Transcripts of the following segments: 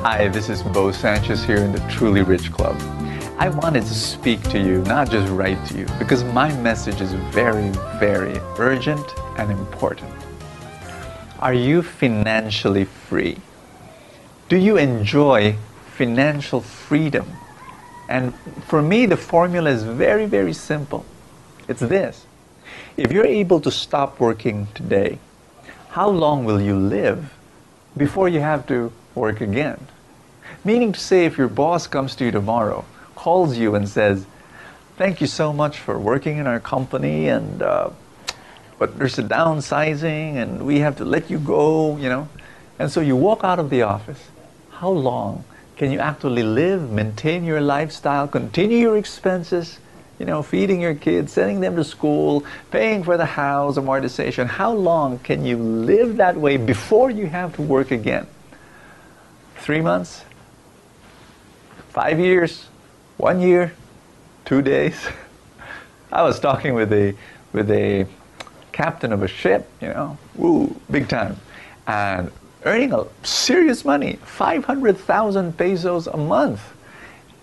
Hi, this is Bo Sanchez here in the TrulyRich Club. I wanted to speak to you, not just write to you, because my message is very, very urgent and important. Are you financially free? Do you enjoy financial freedom? And for me, the formula is very, very simple. It's this. If you're able to stop working today, how long will you live before you have to work again? Meaning to say, if your boss comes to you tomorrow, calls you and says, thank you so much for working in our company, and but there's a downsizing and we have to let you go, and so you walk out of the office, how long can you actually live, maintain your lifestyle, continue your expenses, feeding your kids, sending them to school, paying for the house, amortization? How long can you live that way before you have to work again? 3 months? 5 years? 1 year? 2 days? I was talking with a captain of a ship, big time, and earning a serious money, 500,000 pesos a month.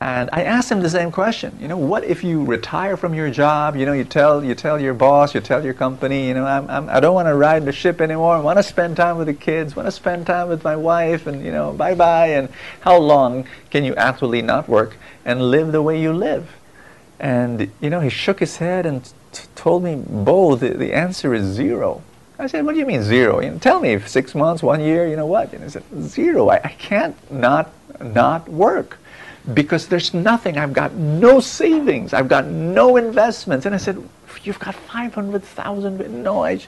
And I asked him the same question. What if you retire from your job? You tell your boss, you tell your company, I don't want to ride the ship anymore. I want to spend time with the kids. Want to spend time with my wife, and bye bye. And how long can you actually not work and live the way you live? And he shook his head and told me, Bo, the answer is zero. I said, what do you mean zero? Tell me, 6 months, 1 year, what? And he said, zero. I can't not work, because there's nothing. I've got no savings. I've got no investments. And I said, you've got 500,000. No,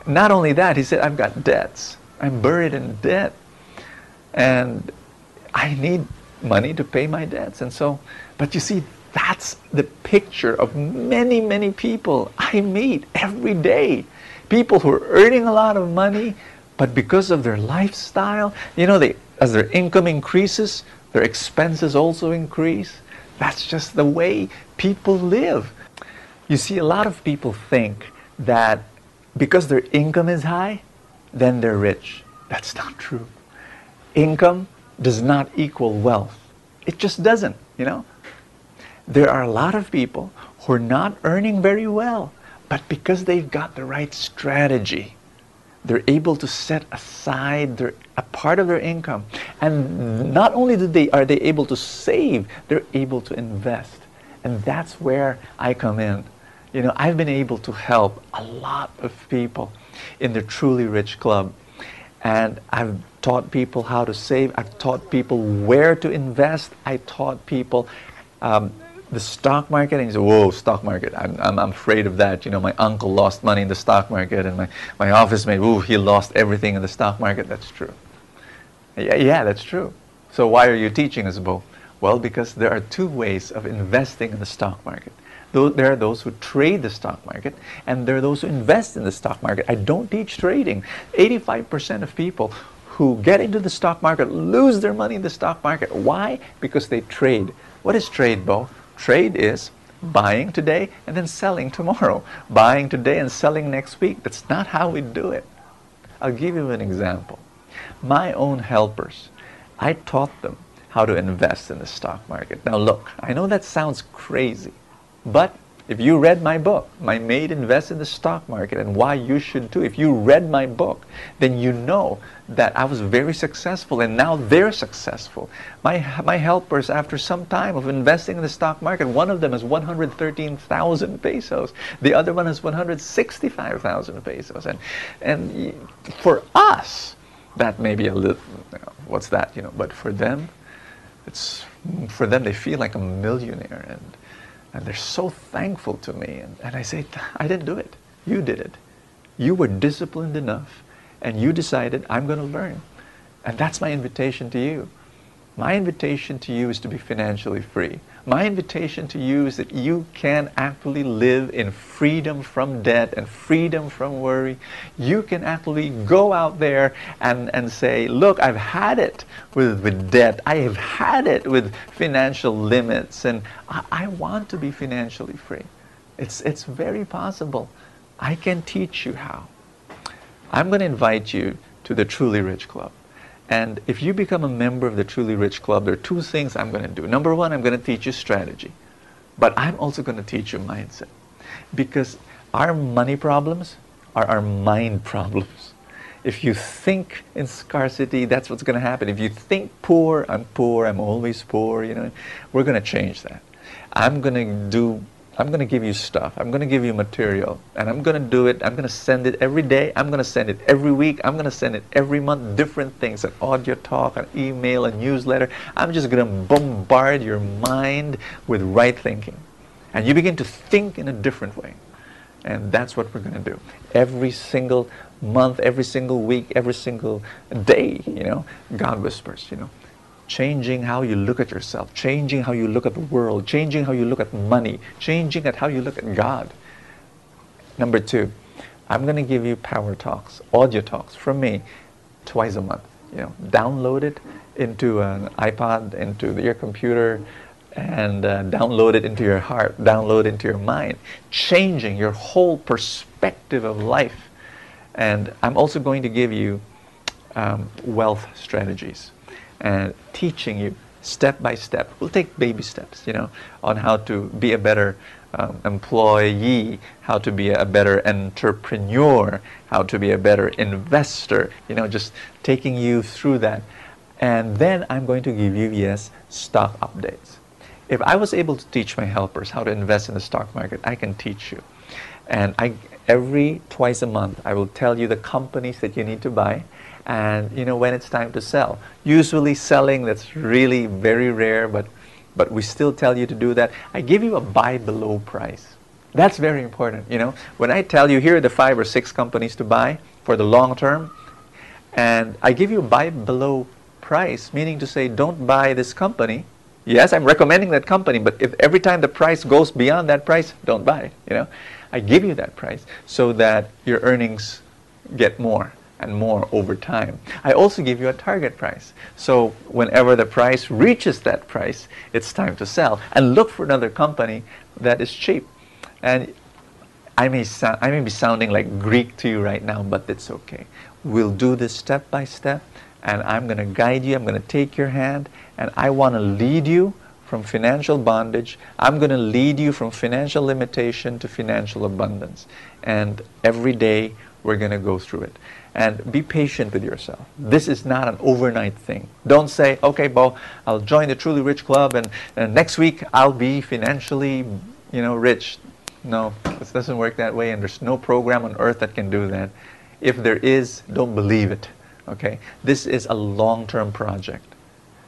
not only that, he said, I've got debts. I'm buried in debt. And I need money to pay my debts. And so, but you see, that's the picture of many, many people I meet every day. People who are earning a lot of money, but because of their lifestyle, as their income increases, their expenses also increase. That's just the way people live. You see, a lot of people think that because their income is high, then they're rich. That's not true. Income does not equal wealth. It just doesn't, There are a lot of people who are not earning very well, but because they've got the right strategy, they're able to set aside a part of their income. And not only are they able to save, they're able to invest. And that's where I come in. I've been able to help a lot of people in the TrulyRich Club. And I've taught people how to save. I've taught people where to invest. I taught people the stock market, and you say, whoa, stock market, I'm afraid of that. My uncle lost money in the stock market, and my office mate, he lost everything in the stock market. That's true. Yeah, that's true. So why are you teaching us, Bo? Well, because there are two ways of investing in the stock market. There are those who trade the stock market, and there are those who invest in the stock market. I don't teach trading. 85% of people who get into the stock market lose their money in the stock market. Why? Because they trade. What is trade, Bo? Trade is buying today and then selling tomorrow. Buying today and selling next week. That's not how we do it. I'll give you an example. My own helpers, I taught them how to invest in the stock market. Now look, I know that sounds crazy, but if you read my book, My Maid Invests in the Stock Market and Why You Should Too, if you read my book, then you know that I was very successful, and now they're successful. My helpers, after some time of investing in the stock market, one of them has 113,000 pesos. The other one has 165,000 pesos. And for us, that may be a little, what's that, but for them, they feel like a millionaire. And they're so thankful to me. And I say, I didn't do it. You did it. You were disciplined enough, and you decided, I'm going to learn. And that's my invitation to you. My invitation to you is to be financially free. My invitation to you is that you can actually live in freedom from debt and freedom from worry. You can actually go out there and say, look, I've had it with debt. I have had it with financial limits, and I want to be financially free. It's very possible. I can teach you how. I'm going to invite you to the TrulyRich Club. And if you become a member of the Truly Rich Club, there are two things I'm going to do. Number one, I'm going to teach you strategy. But I'm also going to teach you mindset. Because our money problems are our mind problems. If you think in scarcity, that's what's going to happen. If you think poor, I'm always poor, you know, we're going to change that. I'm going to give you stuff. I'm going to give you material. And I'm going to do it. I'm going to send it every day. I'm going to send it every week. I'm going to send it every month. Different things, an audio talk, an email, a newsletter. I'm just going to bombard your mind with right thinking. And you begin to think in a different way. And that's what we're going to do. Every single month, every single week, every single day, you know, God whispers, you know. Changing how you look at yourself, changing how you look at the world, changing how you look at money, changing at how you look at God. Number two, I'm going to give you power talks, audio talks from me twice a month. You know, download it into an iPod, into your computer, and download it into your heart, download it into your mind, changing your whole perspective of life. And I'm also going to give you wealth strategies and teaching you step by step. We'll take baby steps, you know, on how to be a better employee, how to be a better entrepreneur, how to be a better investor, you know, just taking you through that. And then I'm going to give you, yes, stock updates. If I was able to teach my helpers how to invest in the stock market, I can teach you. And every twice a month, I will tell you the companies that you need to buy, and you know when it's time to sell. Usually selling, that's really very rare, but we still tell you to do that. I give you a buy below price. That's very important, you know. When I tell you here are the 5 or 6 companies to buy for the long term, and I give you a buy below price, meaning to say don't buy this company. Yes, I'm recommending that company, but if every time the price goes beyond that price, don't buy it, you know. I give you that price so that your earnings get more and more over time. I also give you a target price. So whenever the price reaches that price, it's time to sell and look for another company that is cheap. And I may be sounding like Greek to you right now, but it's okay. We'll do this step by step, and I'm going to guide you. I'm going to take your hand, and I want to lead you from financial bondage. I'm going to lead you from financial limitation to financial abundance. And every day we're going to go through it. And be patient with yourself. This is not an overnight thing. Don't say, okay, Bo, I'll join the Truly Rich Club and next week I'll be financially, you know, rich. No, it doesn't work that way, and there's no program on earth that can do that. If there is, don't believe it. Okay? This is a long-term project.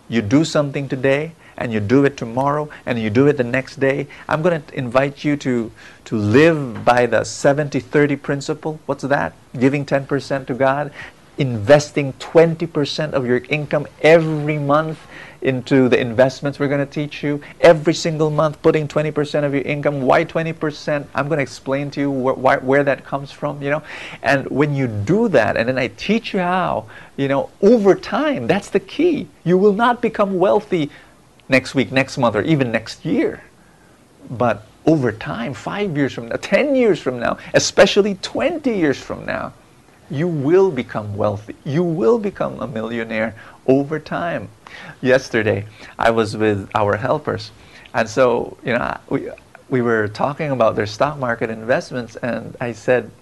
You do something today, and you do it tomorrow, and you do it the next day. I'm going to invite you to live by the 70-30 principle. What's that? Giving 10% to God, investing 20% of your income every month into the investments we're going to teach you. Every single month, putting 20% of your income. Why 20%? I'm going to explain to you where that comes from, you know. And when you do that, and then I teach you how, you know, over time, that's the key. You will not become wealthy next week, next month, or even next year. But over time, 5 years from now, 10 years from now, especially 20 years from now, you will become wealthy. You will become a millionaire over time. Yesterday, I was with our helpers, and so, you know, we were talking about their stock market investments, and I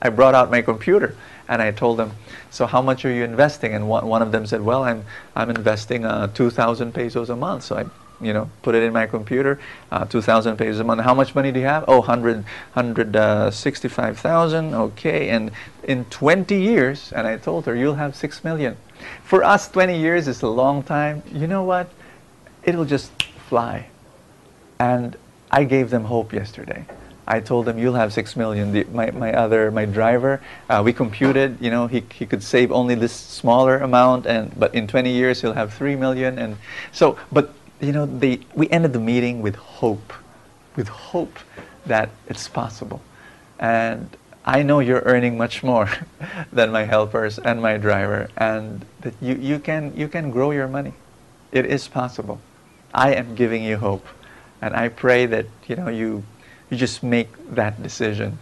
brought out my computer, and I told them, so how much are you investing? And one of them said, well, I'm investing 2,000 pesos a month. So I, you know, put it in my computer, 2,000 pesos a month. How much money do you have? Oh, 165,000. Okay, and in 20 years, and I told her, you'll have 6 million. For us, 20 years is a long time. You know what? It'll just fly. And I gave them hope yesterday. I told them, you'll have 6 million. My driver, we computed, you know, he could save only this smaller amount, but in 20 years he'll have 3 million. And so, but you know, we ended the meeting with hope that it's possible. And I know you're earning much more than my helpers and my driver, and that you can grow your money. It is possible. I am giving you hope, and I pray that, you know, you just make that decision.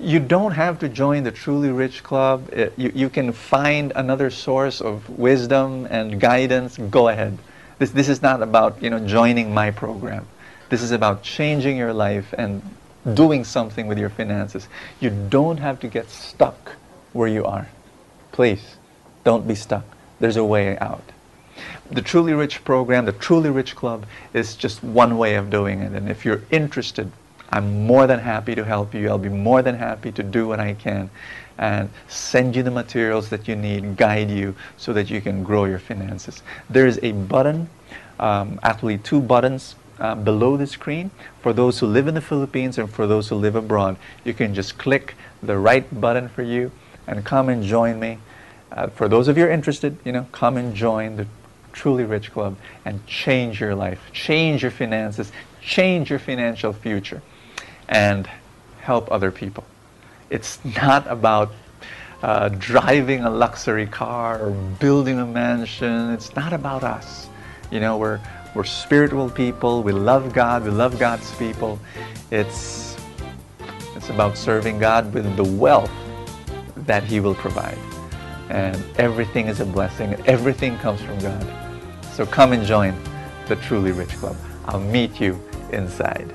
You don't have to join the Truly Rich Club. You can find another source of wisdom and guidance. Go ahead. This is not about, joining my program. This is about changing your life and doing something with your finances. You don't have to get stuck where you are. Please, don't be stuck. There's a way out. The Truly Rich program, the Truly Rich Club, is just one way of doing it. And if you're interested, I'm more than happy to help you. I'll be more than happy to do what I can and send you the materials that you need, guide you so that you can grow your finances. There is a button, actually 2 buttons below the screen for those who live in the Philippines and for those who live abroad. You can just click the right button for you and come and join me. For those of you who are interested, come and join the Truly Rich Club and change your life, change your finances, change your financial future, and help other people. It's not about driving a luxury car or building a mansion. It's not about us. We're spiritual people. We love God. We love God's people. It's about serving God with the wealth that He will provide. And everything is a blessing. Everything comes from God. So come and join the Truly Rich Club. I'll meet you inside.